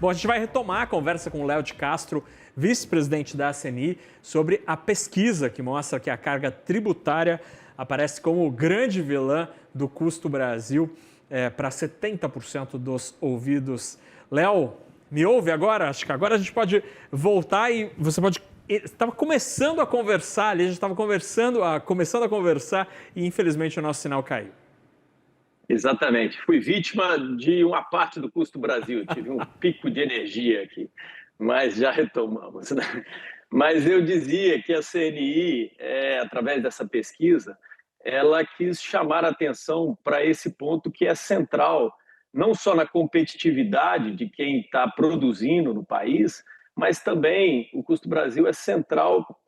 Bom, a gente vai retomar a conversa com o Léo de Castro, vice-presidente da ACNI, sobre a pesquisa que mostra que a carga tributária aparece como grande vilã do custo Brasil para 70% dos ouvidos. Léo, me ouve agora? Acho que agora a gente pode voltar e você pode... Estava começando a conversar ali, a gente estava começando a conversar e infelizmente o nosso sinal caiu. Exatamente. Fui vítima de uma parte do custo Brasil. Tive um pico de energia aqui, mas já retomamos, né? Mas eu dizia que a CNI, através dessa pesquisa, ela quis chamar a atenção para esse ponto que é central, não só na competitividade de quem está produzindo no país, mas também o custo Brasil é central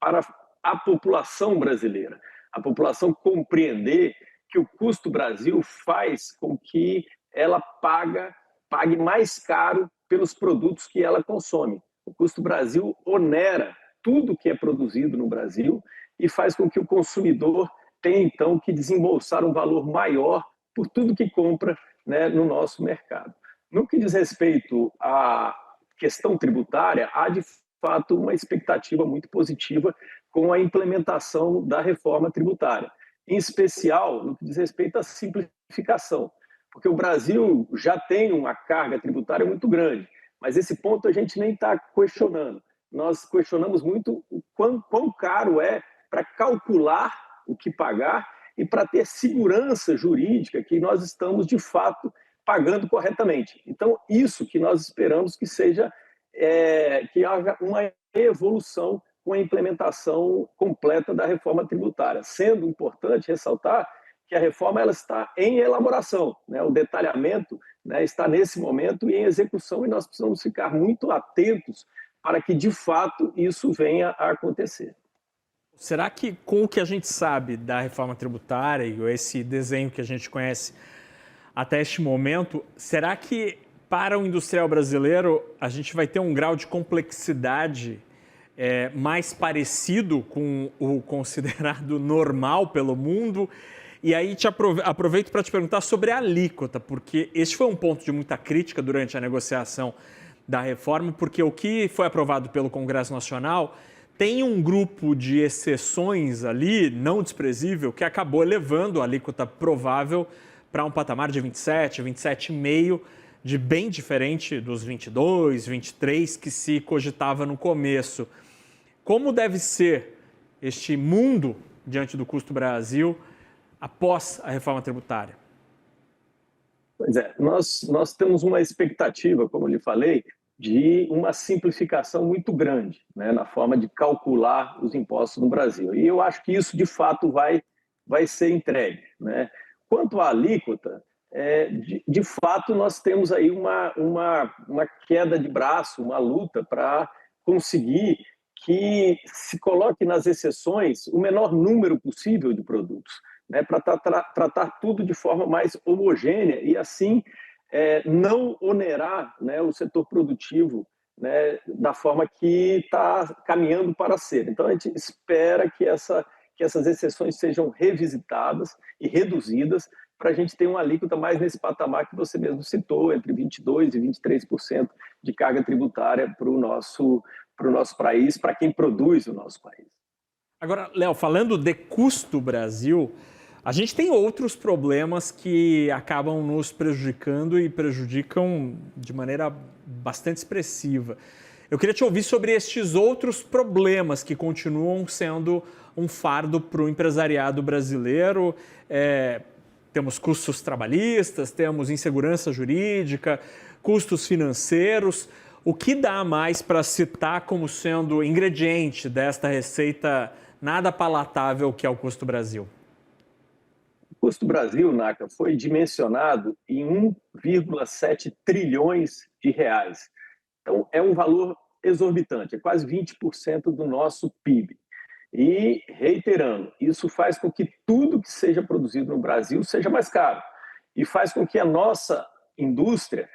para a população brasileira. A população compreender que o custo Brasil faz com que ela pague mais caro pelos produtos que ela consome. O custo Brasil onera tudo que é produzido no Brasil e faz com que o consumidor tenha, então, que desembolsar um valor maior por tudo que compra, né, no nosso mercado. No que diz respeito à questão tributária, há, de fato, uma expectativa muito positiva com a implementação da reforma tributária, em especial no que diz respeito à simplificação, porque o Brasil já tem uma carga tributária muito grande, mas esse ponto a gente nem está questionando. Nós questionamos muito o quão caro é para calcular o que pagar e para ter segurança jurídica que nós estamos, de fato, pagando corretamente. Então, isso que nós esperamos que seja, que haja uma evolução com a implementação completa da reforma tributária, sendo importante ressaltar que a reforma ela está em elaboração, né? O detalhamento, né, está nesse momento em execução e nós precisamos ficar muito atentos para que, de fato, isso venha a acontecer. Será que, com o que a gente sabe da reforma tributária e esse desenho que a gente conhece até este momento, será que para o industrial brasileiro a gente vai ter um grau de complexidade mais parecido com o considerado normal pelo mundo? E aí aproveito para te perguntar sobre a alíquota, porque este foi um ponto de muita crítica durante a negociação da reforma, porque o que foi aprovado pelo Congresso Nacional tem um grupo de exceções ali, não desprezível, que acabou elevando a alíquota provável para um patamar de 27, 27,5%, de bem diferente dos 22, 23 que se cogitava no começo. Como deve ser este mundo diante do custo Brasil após a reforma tributária? Pois é, nós temos uma expectativa, como eu lhe falei, de uma simplificação muito grande, né, na forma de calcular os impostos no Brasil. E eu acho que isso, de fato, vai ser entregue, né? Quanto à alíquota, de fato, nós temos aí uma queda de braço, uma luta para conseguir que se coloque nas exceções o menor número possível de produtos, né, para tratar tudo de forma mais homogênea e, assim, não onerar, né, o setor produtivo, né, da forma que está caminhando para ser. Então, a gente espera que essas exceções sejam revisitadas e reduzidas para a gente ter uma alíquota mais nesse patamar que você mesmo citou, entre 22% e 23% de carga tributária para o nosso país, para quem produz o nosso país. Agora, Léo, falando de custo Brasil, a gente tem outros problemas que acabam nos prejudicando e prejudicam de maneira bastante expressiva. Eu queria te ouvir sobre estes outros problemas que continuam sendo um fardo para o empresariado brasileiro. Temos custos trabalhistas, temos insegurança jurídica, custos financeiros. O que dá mais para citar como sendo ingrediente desta receita nada palatável que é o custo Brasil? O custo Brasil, Naca, foi dimensionado em 1,7 trilhões de reais. Então, é um valor exorbitante, é quase 20% do nosso PIB. E, reiterando, isso faz com que tudo que seja produzido no Brasil seja mais caro e faz com que a nossa indústria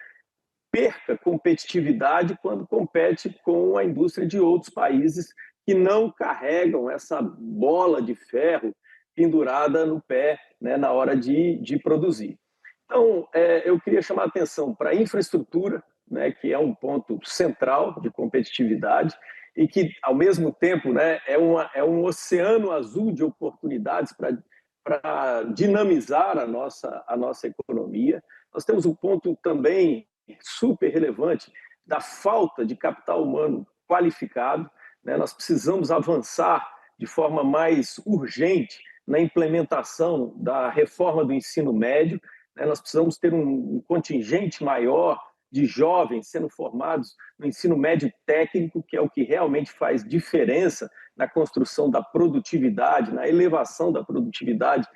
perca competitividade quando compete com a indústria de outros países que não carregam essa bola de ferro pendurada no pé, né, na hora de produzir. Então, eu queria chamar a atenção para a infraestrutura, né, que é um ponto central de competitividade e que, ao mesmo tempo, né, é um oceano azul de oportunidades para dinamizar a nossa economia. Nós temos um ponto também super relevante da falta de capital humano qualificado, né? Nós precisamos avançar de forma mais urgente na implementação da reforma do ensino médio, né? Nós precisamos ter um contingente maior de jovens sendo formados no ensino médio técnico, que é o que realmente faz diferença na construção da produtividade, na elevação da produtividade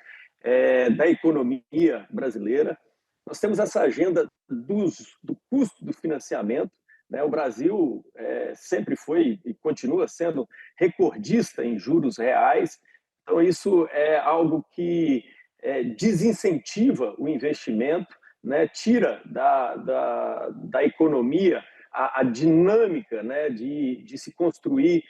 da economia brasileira. Nós temos essa agenda do custo do financiamento, né? O Brasil sempre foi e continua sendo recordista em juros reais, então isso é algo que desincentiva o investimento, né? Tira da economia a dinâmica, né? de se construir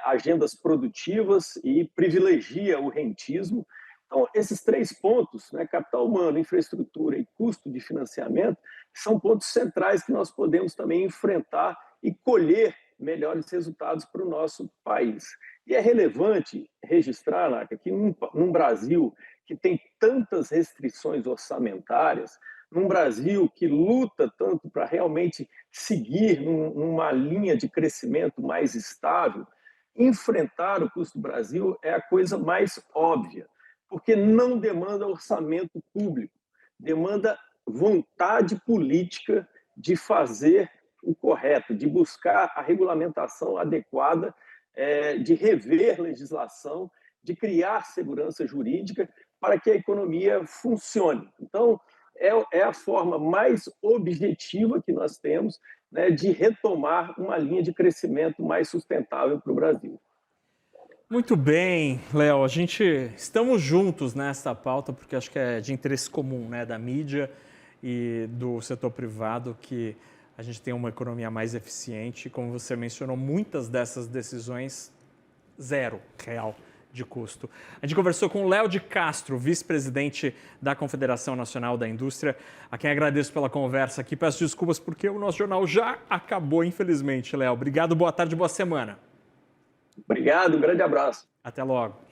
agendas produtivas e privilegia o rentismo. Então, esses 3 pontos, né, capital humano, infraestrutura e custo de financiamento, são pontos centrais que nós podemos também enfrentar e colher melhores resultados para o nosso país. E é relevante registrar, Naka, que num Brasil que tem tantas restrições orçamentárias, num Brasil que luta tanto para realmente seguir numa linha de crescimento mais estável, enfrentar o custo do Brasil é a coisa mais óbvia, porque não demanda orçamento público, demanda vontade política de fazer o correto, de buscar a regulamentação adequada, de rever legislação, de criar segurança jurídica para que a economia funcione. Então, é a forma mais objetiva que nós temos, né, de retomar uma linha de crescimento mais sustentável para o Brasil. Muito bem, Léo. Estamos juntos nessa pauta porque acho que é de interesse comum, né, da mídia e do setor privado que a gente tenha uma economia mais eficiente. Como você mencionou, muitas dessas decisões, zero real de custo. A gente conversou com o Léo de Castro, vice-presidente da Confederação Nacional da Indústria, a quem agradeço pela conversa aqui. Peço desculpas porque o nosso jornal já acabou, infelizmente, Léo. Obrigado, boa tarde, boa semana. Obrigado, um grande abraço. Até logo.